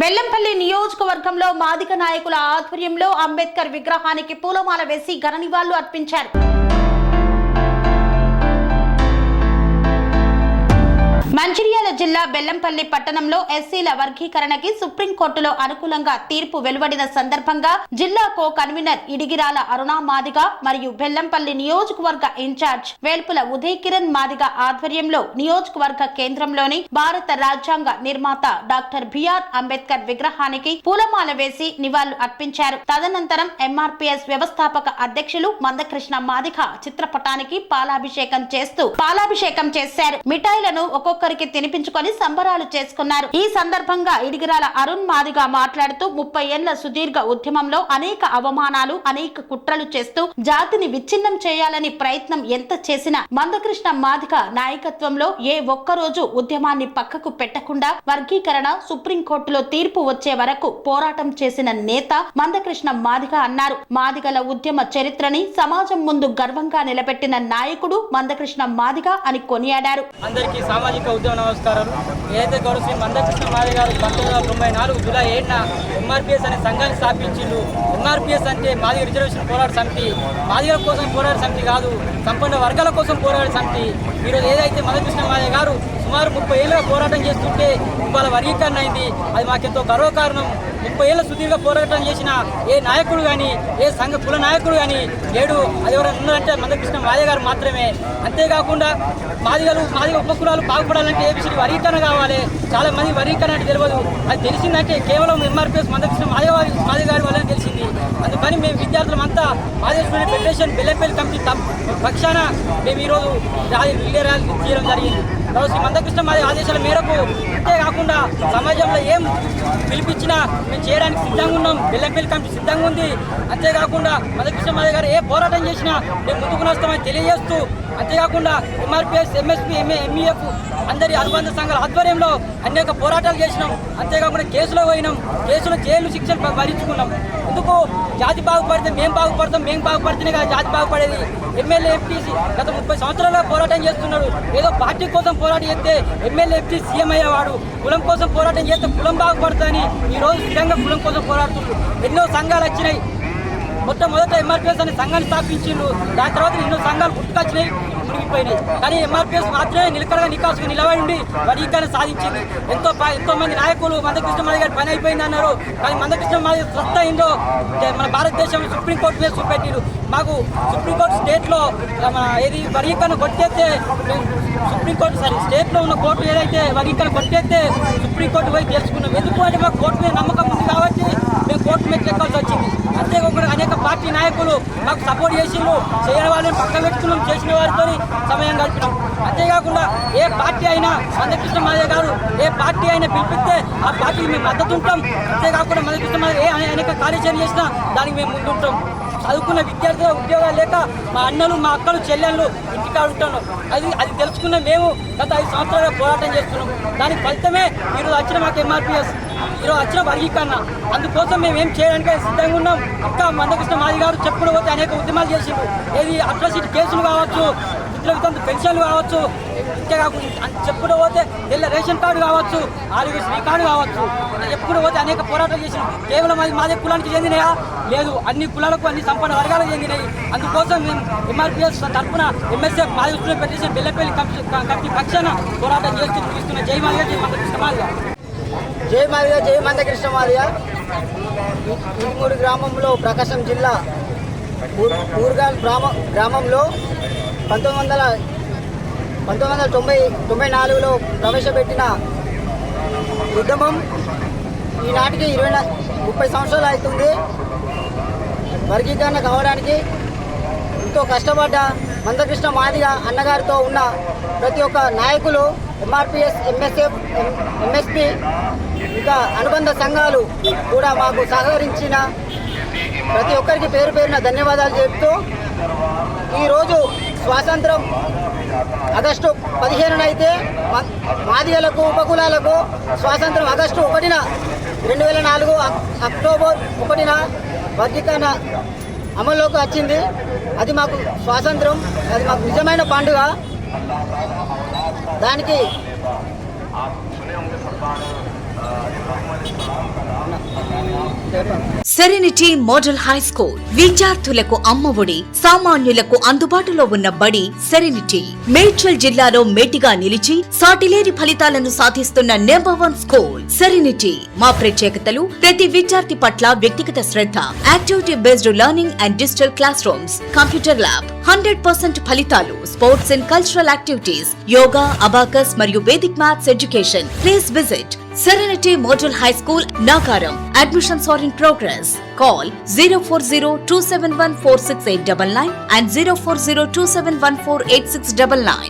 బెల్లంపల్లి నియోజకవర్గంలో మాదిగ నాయకుల ఆధ్వర్యంలో అంబేద్కర్ విగ్రహానికి పూలమాల వేసి ఘన నివాళులు అర్పించారు. మంచిర్యాల జిల్లా బెల్లంపల్లి పట్టణంలో ఎస్సీల వర్గీకరణకి సుప్రీంకోర్టులో అనుకూలంగా తీర్పు వెలువడిన సందర్భంగా జిల్లా కో కన్వీనర్ ఇడిగిరాల అరుణ మాదిగ మరియు బెల్లంపల్లి నియోజకవర్గ ఇన్ఛార్జ్ వేల్పుల ఉదయ్ కిరణ్ మాదిగ ఆధ్వర్యంలో నియోజకవర్గ కేంద్రంలోని భారత రాజ్యాంగ నిర్మాత డాక్టర్ బిఆర్ అంబేద్కర్ విగ్రహానికి పూలమాల వేసి నివాళులు అర్పించారు. తదనంతరం ఎంఆర్పీఎస్ వ్యవస్థాపక అధ్యక్షులు మందకృష్ణ మాదిగ చిత్రపటానికి పాలాభిషేకం చేశారు. మిఠాయిలను ఒక్కొక్కరికి తినిపించుకొని సంబరాలు చేసుకున్నారు. ఈ సందర్భంగా ఇడిగిరాల అరుణ్ మాదిగ మాట్లాడుతూ 30 ఏళ్ల సుదీర్ఘ ఉద్యమంలో అనేక అవమానాలు, అనేక కుట్రలు చేస్తూ జాతిని విచ్ఛిన్నం చేయాలని ప్రయత్నం ఎంత చేసినా మందకృష్ణ మాదిగ నాయకత్వంలో ఏ ఒక్కరోజు ఉద్యమాన్ని పక్కకు పెట్టకుండా వర్గీకరణ సుప్రీంకోర్టులో తీర్పు వచ్చే వరకు పోరాటం చేసిన నేత మందకృష్ణ మాదిగ అన్నారు. మాదిగల ఉద్యమ చరిత్రని సమాజం ముందు గర్వంగా నిలబెట్టిన నాయకుడు మందకృష్ణ మాదిగ అని కొనియాడారు. అందరికీ సామాజిక ఉద్యమ నమస్కారాలు. ఏదైతే గౌరవ శ్రీ మందకృష్ణ మాదిగ గారు 1994 జూలై 7న ఎంఆర్పీఎస్ అనే సంఘాన్ని స్థాపించిండు. ఎంఆర్పీఎస్ అంటే మాదిగ రిజర్వేషన్ పోరాట సమితి, మాదిగల కోసం పోరాట సమితి కాదు, సంపన్న వర్గాల కోసం పోరాడే సమితి. ఈరోజు ఏదైతే మందకృష్ణ మాదిగ గారు సుమారు 30 ఏళ్ళుగా పోరాటం చేస్తుంటే ఇవాళ వర్గీకరణ అయింది. అది మాకెంతో గర్వకారణం. 30 ఏళ్ళ సుదీర్ఘ పోరాటం చేసిన ఏ నాయకుడు కానీ, ఏ సంఘ కుల నాయకుడు కానీ లేడు. అది ఎవరైనా ఉన్నారంటే మందకృష్ణ మాదిగ గారు మాత్రమే. అంతేకాకుండా మాదిగ ఉపకులాలు బాగుపడాలంటే ఏబిసిడి వర్గీకరణ కావాలి. చాలా మంది వర్గీకరణ అంటే తెలియదు. అది తెలిసిందంటే కేవలం ఎంఆర్పీఎస్ మందకృష్ణ మాదిగ గారి వల్లనే తెలిసింది. అందుకని మేము విద్యార్థులమంతా Madiga student federation Bellampalli committee పక్షాన మేము ఈరోజు రిలే ర్యాలీ చేయడం జరిగింది. శ్రీ మందకృష్ణ మాదిగ ఆదేశాల మేరకు అంతేకాకుండా సమాజంలో ఏం పిలిపించినా మేము చేయడానికి సిద్ధంగా ఉన్నాం. బెల్లంపల్లి కమిటీ సిద్ధంగా ఉంది. అంతేకాకుండా మందకృష్ణ మాదిగ గారు ఏ పోరాటం చేసినా మేము ముందుకు వస్తామని తెలియజేస్తూ, అంతేకాకుండా ఎంఆర్పీఎస్, ఎంఎస్పీ, ఎంఈఎఫ్ అందరి అనుబంధ సంఘాల ఆధ్వర్యంలో అనేక పోరాటాలు చేసినాం. అంతేకాకుండా కేసులో పోయినాం, కేసులో జైలు శిక్షలు భరించుకున్నాం. ఎందుకు జాతి బాగుపడితే మేము బాగుపడతాం, మేము బాగుపడితేనే కదా జాతి బాగుపడేది. ఎమ్మెల్యే, ఎంపీసీ గత 30 సంవత్సరాలుగా పోరాటం చేస్తున్నాడు. ఏదో పార్టీ కోసం పోరాటం చేస్తే ఎమ్మెల్యే, ఎంపీ, సీఎం అయ్యేవాడు. కులం కోసం పోరాటం చేస్తే కులం బాగుపడుతుందని ఈరోజు స్థిరంగా కులం కోసం పోరాడుతున్నారు. ఎన్నో సంఘాలు వచ్చినాయి. మొట్టమొదట ఎంఆర్పీఎస్ అనే సంఘాన్ని స్థాపించిండు. దాని తర్వాత ఎన్నో సంఘాలు పుట్టుకొచ్చినాయి, మునిగిపోయినాయి. కానీ ఎంఆర్పీఎస్ మాత్రమే నిలకడగా నికాసుకు నిలబడి వర్గీకరణ సాధించింది. ఎంతో మంది నాయకులు మందకృష్ణ మాదిగ గారి పని అయిపోయింది అన్నారు. కానీ మందకృష్ణ మాదిగ స్వస్థ అయిందో మన భారతదేశంలో సుప్రీంకోర్టు మీద చూపెట్టిరు. మాకు సుప్రీంకోర్టు స్టేట్లో ఏది వర్గీకరణ కొట్టేస్తే స్టేట్లో ఉన్న కోర్టు ఏదైతే వర్గీకరణ కొట్టేస్తే సుప్రీంకోర్టు పోయి తెలుసుకున్నాం. ఎందుకు అంటే మాకు కోర్టు మీద నమ్మకం ఉంది కాబట్టి మేము కోర్టు మీద ఎక్కాల్సి వచ్చింది. అంతేకాకుండా అనేక పార్టీ నాయకులు మాకు సపోర్ట్ చేసిండ్రు. చేయని వాళ్ళని పక్కన పెట్టుకున్నాం, చేసిన వారితో సమయం గడిపినాం. అంతేకాకుండా ఏ పార్టీ అయినా మందకృష్ణ మాదిగ గారు ఏ పార్టీ అయినా పిలిపిస్తే ఆ పార్టీకి మేము మద్దతు ఉంటాం. అంతేకాకుండా మందకృష్ణ మాదిగ అనేక కార్యాచరణ చేసినా దానికి మేము ముందుంటాం. చదువుకున్న విద్యార్థుల ఉద్యోగాలు లేక మా అన్నలు, మా అక్కలు, చెల్లెళ్ళు ఇంటికాడ ఉంటున్నాం. అది తెలుసుకున్న మేము గత 5 సంవత్సరాలుగా పోరాటం చేస్తున్నాం. దానికి ఫలితమే ఈరోజు వచ్చిన మాకు ఎంఆర్పీఎస్, ఈరోజు వచ్చిన వర్గీకరణ. అందుకోసం మేము ఏం చేయడానికి సిద్ధంగా ఉన్నాం. అక్క మందకృష్ణ మాదిగ గారు చెప్పుడు పోతే అనేక ఉద్యమాలు చేసిండు. ఏది అట్రాసిటీ కేసులు కావచ్చు, వితంతు పెన్షన్లు కావచ్చు, ఇంతేకాకుండా చెప్పుడు పోతే తెల్ల రేషన్ కార్డు కావచ్చు, ఆరోగ్యశ్రీ కార్డు కావచ్చు, ఎప్పుడు పోతే అనేక పోరాటాలు చేసిన. కేవలం అది మాదే కులానికి చెందినయా? లేదు, అన్ని కులాలకు, అన్ని సంపన్న వర్గాలకు చెందినవి. అందుకోసం మేము ఎంఆర్పీఎస్ తరఫున MSF Madiga student federation Bellampalli committee పక్షాన పోరాటం చేస్తూ చూపిస్తున్న జై మాదిగ, జై మందకృష్ణ మాదిగ. జై మాదిగ, జై మందకృష్ణ మాదిగ. ఇడుమూరు గ్రామంలో, ప్రకాశం జిల్లా ఊర్గాల్ గ్రామంలో 1994లో ప్రవేశపెట్టిన ఉద్యమం ఈనాటికి 30 సంవత్సరాలు అవుతుంది. వర్గీకరణ కావడానికి ఎంతో కష్టపడ్డ మందకృష్ణ మాదిగ అన్నగారితో ఉన్న ప్రతి ఒక్క నాయకులు, ఎంఆర్పీఎస్, ఎంఎస్ఎఫ్, ఎంఎస్పీ ఇంకా అనుబంధ సంఘాలు కూడా మాకు సహకరించిన ప్రతి ఒక్కరికి పేరు పేరున ధన్యవాదాలు చెప్తూ, ఈరోజు స్వాతంత్రం ఆగస్టు 15న అయితే మాదిగలకు, ఉపకులాలకు స్వాతంత్రం ఆగస్టు 1న 2004 అక్టోబర్ 1న వర్గీకరణ అమల్లోకి వచ్చింది. అది మాకు స్వాతంత్రం, అది మాకు నిజమైన పండుగ. దానికి సెరెనిటీ మోడల్ హై స్కూల్ విద్యార్థులకు అమ్మఒడి, సామాన్యులకు అందుబాటులో ఉన్న బడి సెరెనిటీ. మేడ్చల్ జిల్లాలో మేటిగా నిలిచి సాటిలేని ఫలితాలను సాధిస్తున్న నంబర్ 1 స్కూల్ సెరెనిటీ. మా ప్రత్యేకతలు ప్రతి విద్యార్థి పట్ల వ్యక్తిగత శ్రద్ధ, activity based learning and digital classrooms, computer lab, 100% ఫలితాలు, sports and cultural activities, yoga, abacus మరియు Vedic maths education. Please visit Serenity Model High School, Nagaram. Admissions are in progress. Call 040-271-46899 and 040-271-48699.